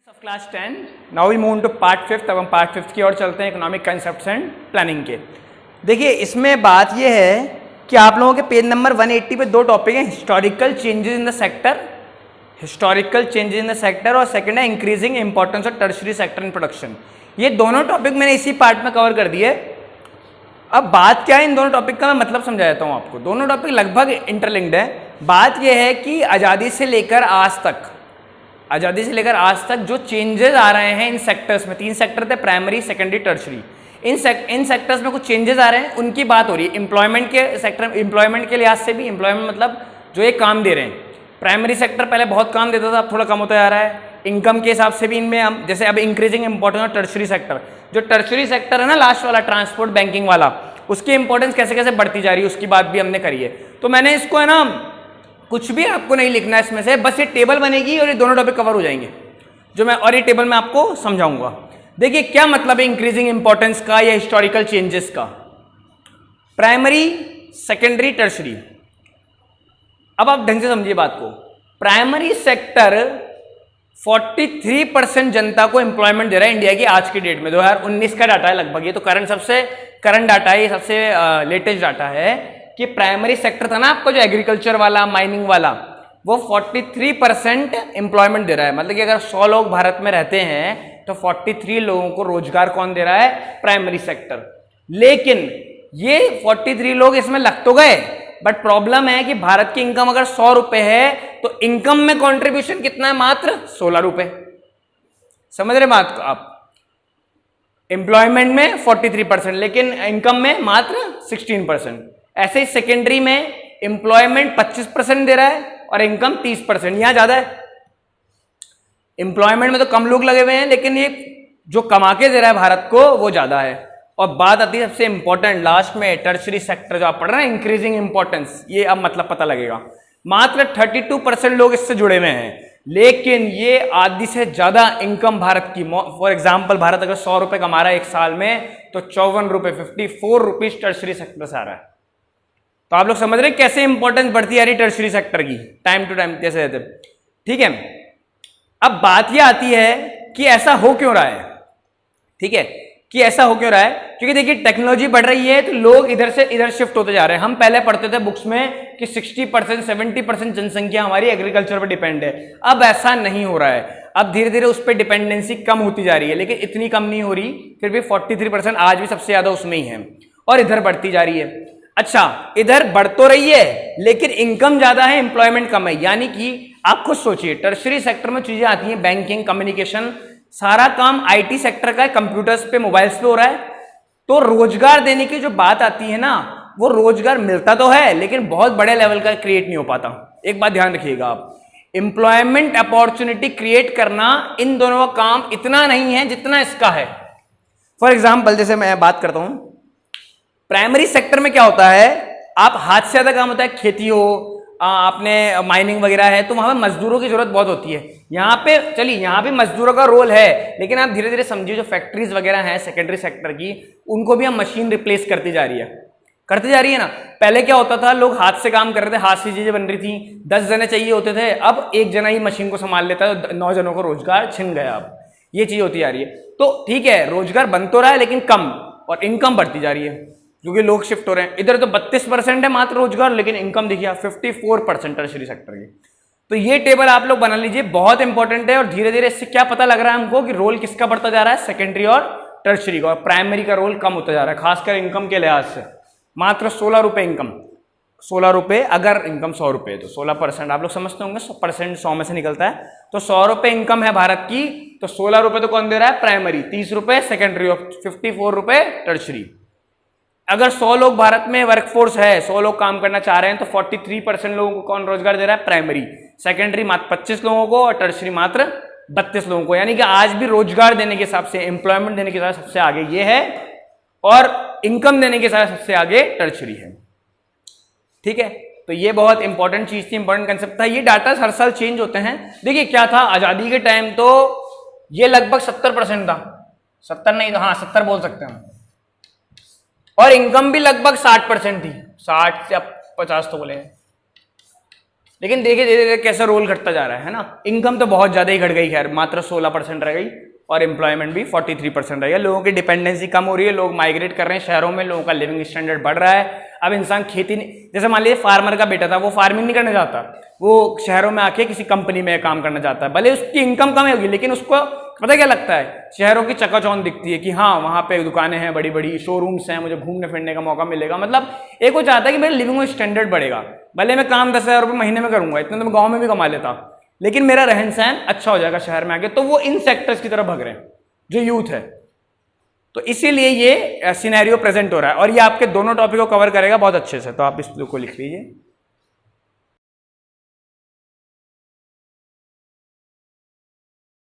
Of class 10 now we move to part 5। अब हम part 5 की ओर चलते हैं, इकोनॉमिक कंसेप्ट्स एंड प्लानिंग के। देखिए इसमें बात यह है कि आप लोगों के पेज नंबर 180 पे दो टॉपिक हैं, historical changes in the sector, historical changes in the sector, और सेकंड है increasing importance of tertiary sector in production. ये दोनों टॉपिक मैंने इसी पार्ट में कवर कर दिए। अब बात क्या है इन दोनों टॉपिक का, मैं मतलब समझा देता हूँ आपको। दोनों टॉपिक लगभग इंटरलिंक्ड है। बात यह है कि आज़ादी से लेकर आज तक जो चेंजेस आ रहे हैं इन सेक्टर्स में, तीन सेक्टर थे, प्राइमरी, सेकेंडरी, टर्शरी। इन सेक्टर्स में कुछ चेंजेस आ रहे हैं, उनकी बात हो रही है। एम्प्लॉयमेंट के सेक्टर, एम्प्लॉयमेंट के लिहाज से भी, एम्प्लॉयमेंट मतलब जो ये काम दे रहे हैं। प्राइमरी सेक्टर पहले बहुत काम देता था, अब थोड़ा कम होता जा रहा है। इनकम के हिसाब से भी इनमें हम जैसे अब increasing importance of tertiary sector, जो टर्शरी सेक्टर है ना लास्ट वाला, ट्रांसपोर्ट बैंकिंग वाला, उसकी इंपॉर्टेंस कैसे कैसे बढ़ती जा रही है उसकी बात भी हमने करी है। तो मैंने इसको है ना, कुछ भी आपको नहीं लिखना है इसमें से, बस ये टेबल बनेगी और ये दोनों टॉपिक कवर हो जाएंगे जो मैं, और ये टेबल मैं आपको समझाऊंगा। देखिए क्या मतलब है इंक्रीजिंग इंपॉर्टेंस का या हिस्टोरिकल चेंजेस का। Primary, secondary, tertiary. अब आप ढंग से समझिए बात को। प्राइमरी सेक्टर 43% जनता को एम्प्लॉयमेंट दे रहा है इंडिया की आज की डेट में। 2019 का डाटा है लगभग, ये तो करंट डाटा है, ये सबसे लेटेस्ट डाटा है कि प्राइमरी सेक्टर था ना आपका जो एग्रीकल्चर वाला, माइनिंग वाला, वो 43% एम्प्लॉयमेंट दे रहा है। मतलब कि अगर 100 लोग भारत में रहते हैं तो 43 लोगों को रोजगार कौन दे रहा है? Primary sector. लेकिन ये 43 लोग इसमें लग तो गए, बट प्रॉब्लम है कि भारत की इनकम अगर 100 रुपए है तो इनकम में कंट्रीब्यूशन कितना है? मात्र 16 रुपए। समझ रहे बात को आप? एम्प्लॉयमेंट में 43%, लेकिन इनकम में मात्र 16%। ऐसे ही सेकेंडरी में एम्प्लॉयमेंट 25% दे रहा है और इनकम 30%। यहां ज्यादा है। एम्प्लॉयमेंट में तो कम लोग लगे हुए हैं, लेकिन ये जो कमा के दे रहा है भारत को वो ज्यादा है। और बात आती है सबसे इंपॉर्टेंट लास्ट में, टर्शरी सेक्टर जो आप पढ़ रहे हैं, इंक्रीजिंग इंपॉर्टेंस, ये अब मतलब पता लगेगा। मात्र 32% लोग इससे जुड़े हुए हैं, लेकिन ये आधी से ज्यादा इनकम भारत की। फॉर एग्जाम्पल, भारत अगर 100 रुपए कमा रहा है एक साल में, तो 54 रुपए, 54 रुपीज टर्शरी सेक्टर से आ रहा है। तो आप लोग समझ रहे हैं कैसे इंपॉर्टेंस बढ़ती आ रही टर्शरी सेक्टर की, टाइम टू टाइम जैसे रहते। ठीक है, अब बात यह आती है कि ऐसा हो क्यों रहा है। ठीक है, कि ऐसा हो क्यों रहा है? क्योंकि देखिए टेक्नोलॉजी बढ़ रही है तो लोग इधर से इधर शिफ्ट होते जा रहे हैं। हम पहले पढ़ते थे बुक्स में कि 60%, 70% जनसंख्या हमारी एग्रीकल्चर पर डिपेंड है। अब ऐसा नहीं हो रहा है। अब धीरे धीरे उस पर डिपेंडेंसी कम होती जा रही है, लेकिन इतनी कम नहीं हो रही। फिर भी 43% आज भी सबसे ज्यादा उसमें ही है, और इधर बढ़ती जा रही है। अच्छा, इधर बढ़ तो रही है लेकिन इनकम ज्यादा है, एम्प्लॉयमेंट कम है। यानी कि आप खुद सोचिए, टर्शरी सेक्टर में चीजें आती हैं, बैंकिंग, कम्युनिकेशन, सारा काम आईटी सेक्टर का है, कंप्यूटर्स पे, मोबाइल्स पे हो रहा है। तो रोजगार देने की जो बात आती है ना, वो रोजगार मिलता तो है लेकिन बहुत बड़े लेवल का क्रिएट नहीं हो पाता। एक बात ध्यान रखिएगा आप, एम्प्लॉयमेंट अपॉर्चुनिटी क्रिएट करना इन दोनों का काम इतना नहीं है जितना इसका है। फॉर एग्जाम्पल, जैसे मैं बात करता हूं, प्राइमरी सेक्टर में क्या होता है, आप हाथ से ज्यादा काम होता है, खेती हो, आपने माइनिंग वगैरह है, तो वहां पे मजदूरों की जरूरत बहुत होती है। यहाँ पे चलिए, यहाँ भी मजदूरों का रोल है, लेकिन आप धीरे धीरे समझिए जो फैक्ट्रीज वगैरह हैं सेकेंडरी सेक्टर की, उनको भी हम मशीन रिप्लेस करती जा रही है ना। पहले क्या होता था, लोग हाथ से काम कर रहे थे, हाथ से चीजें बन रही थी, 10 जने चाहिए होते थे, अब एक जना ही मशीन को संभाल लेता है, 9 जनों को रोजगार छिन गया। अब ये चीज होती जा रही है। तो ठीक है, रोजगार बन तो रहा है लेकिन कम, और इनकम बढ़ती जा रही है क्योंकि लोग शिफ्ट हो रहे हैं। इधर तो 32% है मात्र रोजगार, लेकिन इनकम देखिए 54% टर्शरी सेक्टर की। तो ये टेबल आप लोग बना लीजिए, बहुत इंपॉर्टेंट है। और धीरे धीरे इससे क्या पता लग रहा है हमको कि रोल किसका बढ़ता जा रहा है, सेकेंडरी और टर्शरी का, और प्राइमरी का रोल कम होता जा रहा है, खासकर इनकम के लिहाज से। मात्र 16 रुपए इनकम, 16 रुपए अगर इनकम 100 रुपए, तो 16%, आप लोग समझते होंगे 100% 100 में से निकलता है, तो 100 रुपए इनकम है भारत की, तो 16 रुपए तो कौन दे रहा है? प्राइमरी, 30 रुपए सेकेंडरी, और 54 रुपए टर्शरी। अगर 100 लोग भारत में वर्कफोर्स है, 100 लोग काम करना चाह रहे हैं, तो 43% लोगों को कौन रोजगार दे रहा है? प्राइमरी। सेकेंडरी मात्र 25 लोगों को, और टर्शरी मात्र 32 लोगों को। यानी कि आज भी रोजगार देने के हिसाब से, एम्प्लॉयमेंट देने के हिसाब से सबसे आगे ये है, और इनकम देने के हिसाब से सबसे आगे टर्शरी है। ठीक है, तो ये बहुत इंपॉर्टेंट चीज थी, इंपॉर्टेंट कंसेप्ट था। ये डाटा हर साल चेंज होते हैं। देखिए क्या था, आजादी के टाइम तो ये लगभग 70% था, 70 नहीं तो हाँ 70 बोल सकते हैं, और इनकम भी लगभग 60% थी, 60 से 50 तो बोले। लेकिन देखिए धीरे धीरे कैसा रोल घटता जा रहा है ना। इनकम तो बहुत ज़्यादा ही घट गई, खैर मात्र 16% रह गई, और एम्प्लॉयमेंट भी 43% रह गया। लोगों की डिपेंडेंसी कम हो रही है, लोग माइग्रेट कर रहे हैं शहरों में, लोगों का लिविंग स्टैंडर्ड बढ़ रहा है। अब इंसान खेती नहीं, जैसे मान लीजिए फार्मर का बेटा था, वो फार्मिंग नहीं करना चाहता, वो शहरों में आके किसी कंपनी में काम करना चाहता है। भले उसकी इनकम कम होगी, लेकिन उसको पता क्या लगता है, शहरों की चकाचौंध दिखती है कि हाँ वहाँ पे दुकानें हैं, बड़ी बड़ी शोरूम्स हैं, मुझे घूमने फिरने का मौका मिलेगा। मतलब एक वो चाहता है कि मेरा लिविंग स्टैंडर्ड बढ़ेगा। भले मैं काम 10,000 रुपये महीने में करूंगा, इतना तो मैं गाँव में भी कमा लेता, लेकिन मेरा रहन सहन अच्छा हो जाएगा शहर में आके। तो वो इन सेक्टर्स की तरफ भग रहे हैं जो यूथ है। तो इसीलिए ये सिनेरियो प्रेजेंट हो रहा है, और ये आपके दोनों टॉपिक को कवर करेगा बहुत अच्छे से, तो आप इसको लिख लीजिए।